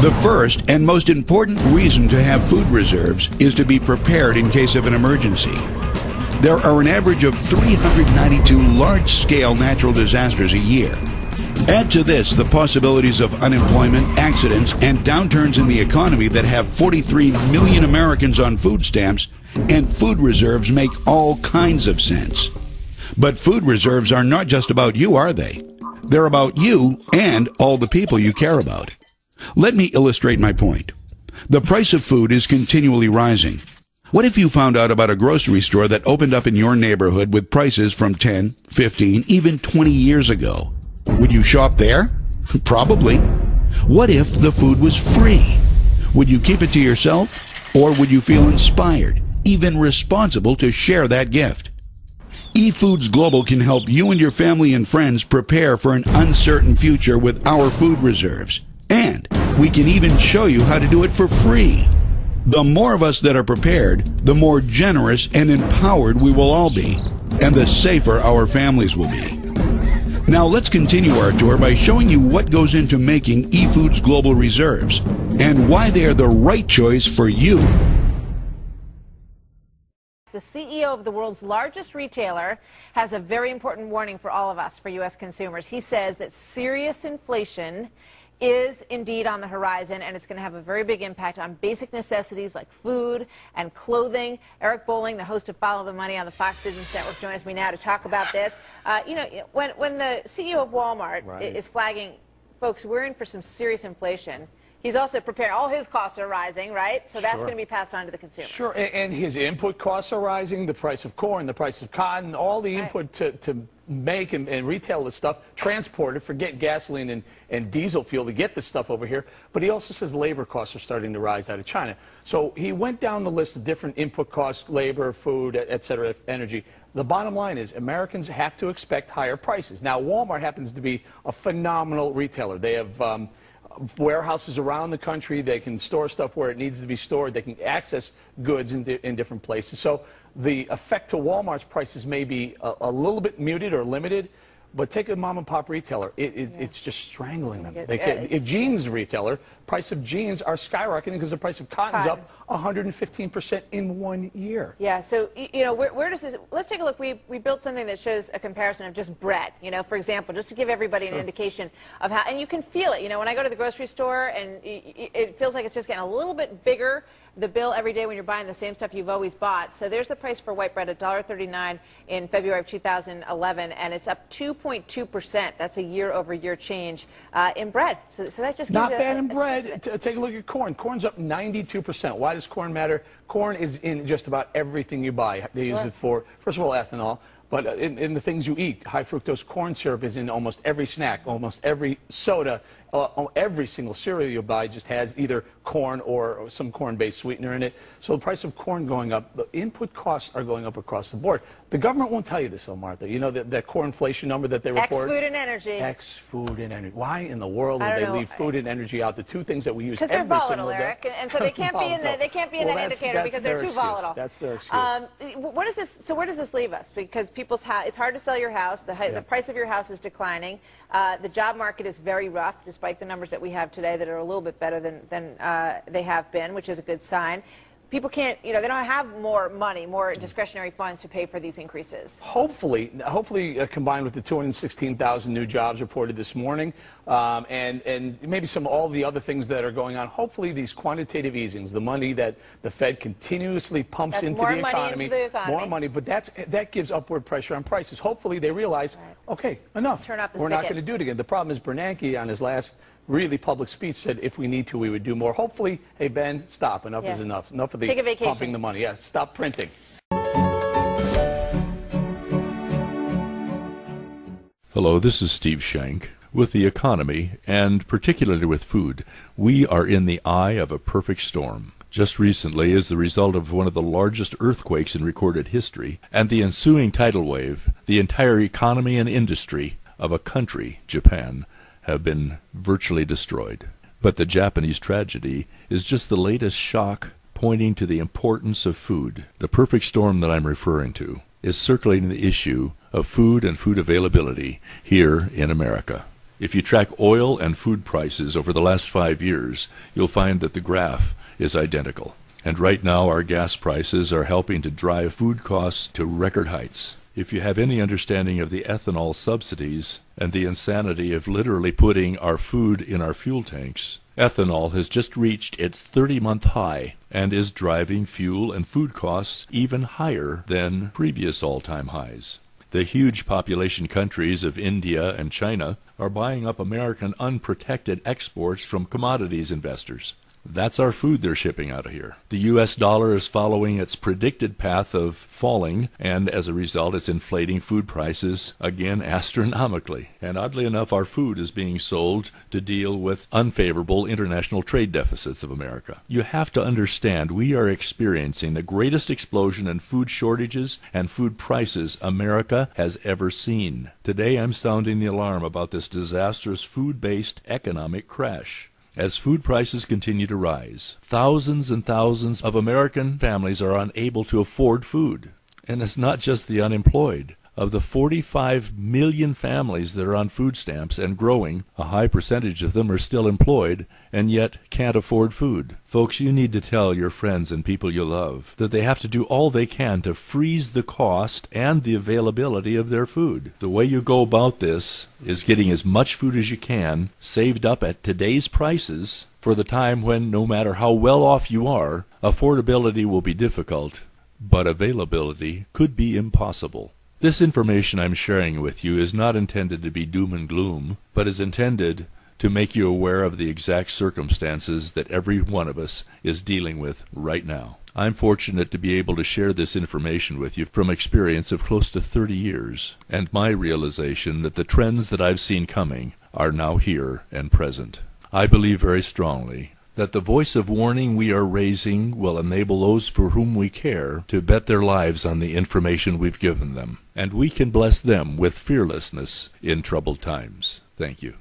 The first and most important reason to have food reserves is to be prepared in case of an emergency. There are an average of 392 large-scale natural disasters a year. Add to this the possibilities of unemployment, accidents, and downturns in the economy that have 43 million Americans on food stamps, and food reserves make all kinds of sense. But food reserves are not just about you, are they? They're about you and all the people you care about. Let me illustrate my point. The price of food is continually rising. What if you found out about a grocery store that opened up in your neighborhood with prices from 10, 15, even 20 years ago? Would you shop there? Probably. What if the food was free? Would you keep it to yourself? Or would you feel inspired, even responsible to share that gift? eFoods Global can help you and your family and friends prepare for an uncertain future with our food reserves. And we can even show you how to do it for free. The more of us that are prepared, the more generous and empowered we will all be, and the safer our families will be. Now let's continue our tour by showing you what goes into making eFoods Global Reserves and why they are the right choice for you. The CEO of the world's largest retailer has a very important warning for all of us, for U.S. consumers. He says that serious inflation is indeed on the horizon, and it's going to have a very big impact on basic necessities like food and clothing. Eric Bolling, the host of Follow the Money on the Fox Business Network, joins me now to talk about this. When the CEO of Walmart is flagging, folks, we're in for some serious inflation, he's also prepared. All his costs are rising, right? So that's going to be passed on to the consumer. Sure, and his input costs are rising, the price of corn, the price of cotton, all the input to make and retail this stuff, transport it, forget gasoline and diesel fuel to get this stuff over here. But he also says labor costs are starting to rise out of China. So he went down the list of different input costs, labor, food, et cetera, energy. The bottom line is Americans have to expect higher prices. Now, Walmart happens to be a phenomenal retailer. They have warehouses around the country. They can store stuff where it needs to be stored. They can access goods in different places. So the effect to Walmart's prices may be a little bit muted or limited, but take a mom-and-pop retailer. It's just strangling them. A jeans retailer, price of jeans are skyrocketing because the price of cotton's up 115% in 1 year. Yeah, so, where does this, let's take a look. We built something that shows a comparison of just bread, for example, just to give everybody an indication of how, and you can feel it, when I go to the grocery store and it feels like it's just getting a little bit bigger, the bill every day when you're buying the same stuff you've always bought. So there's the price for white bread, $1.39 in February of 2011, and it's up 2.2%. That's a year-over-year change in bread. So that just gives not you bad in bread. Take a look at corn. Corn's up 92%. Why does corn matter? Corn is in just about everything you buy. They use it for, first of all, ethanol, but in the things you eat. High fructose corn syrup is in almost every snack, almost every soda. Every single cereal you buy just has either corn or some corn-based sweetener in it. So the price of corn going up, the input costs are going up across the board. The government won't tell you this, though, Martha. You know that core inflation number that they report? Ex-food and energy. Ex-food and energy. Why in the world would they leave food and energy out? The two things that we use every single day. Because they're volatile, Eric, and so they can't be in that indicator because they're too volatile. That's their excuse. What is this? So where does this leave us? Because it's hard to sell your house. The price of your house is declining. The job market is very rough, despite the numbers that we have today that are a little bit better than they have been, which is a good sign. People can't, they don't have more money, more discretionary funds to pay for these increases. Hopefully, combined with the 216,000 new jobs reported this morning, and maybe all the other things that are going on, hopefully these quantitative easings, the money that the Fed continuously pumps into the economy, more money, but that gives upward pressure on prices. Hopefully they realize, okay, enough. Turn off the We're not going to do it again. The problem is Bernanke on his last really public speech said if we need to, we would do more. Hopefully, hey, Ben, stop. Enough is enough. Enough of the pumping the money. Yeah, stop printing. Hello, this is Steve Shank. With the economy, and particularly with food, we are in the eye of a perfect storm. Just recently, as the result of one of the largest earthquakes in recorded history, and the ensuing tidal wave, the entire economy and industry of a country, Japan, have been virtually destroyed. But the Japanese tragedy is just the latest shock pointing to the importance of food. The perfect storm that I'm referring to is circulating the issue of food and food availability here in America. If you track oil and food prices over the last 5 years, you'll find that the graph is identical. And right now our gas prices are helping to drive food costs to record heights. If you have any understanding of the ethanol subsidies and the insanity of literally putting our food in our fuel tanks, ethanol has just reached its 30-month high and is driving fuel and food costs even higher than previous all-time highs. The huge population countries of India and China are buying up American unprotected exports from commodities investors. That's our food they're shipping out of here. The U.S. dollar is following its predicted path of falling, and as a result, it's inflating food prices again astronomically. And oddly enough, our food is being sold to deal with unfavorable international trade deficits of America. You have to understand, we are experiencing the greatest explosion in food shortages and food prices America has ever seen. Today, I'm sounding the alarm about this disastrous food-based economic crash. As food prices continue to rise, thousands and thousands of American families are unable to afford food. And it's not just the unemployed. Of the 45 million families that are on food stamps and growing, a high percentage of them are still employed and yet can't afford food. Folks, you need to tell your friends and people you love that they have to do all they can to freeze the cost and the availability of their food. The way you go about this is getting as much food as you can saved up at today's prices for the time when, no matter how well off you are, affordability will be difficult, but availability could be impossible. This information I'm sharing with you is not intended to be doom and gloom, but is intended to make you aware of the exact circumstances that every one of us is dealing with right now. I'm fortunate to be able to share this information with you from experience of close to 30 years, and my realization that the trends that I've seen coming are now here and present. I believe very strongly that the voice of warning we are raising will enable those for whom we care to bet their lives on the information we've given them, and we can bless them with fearlessness in troubled times. Thank you.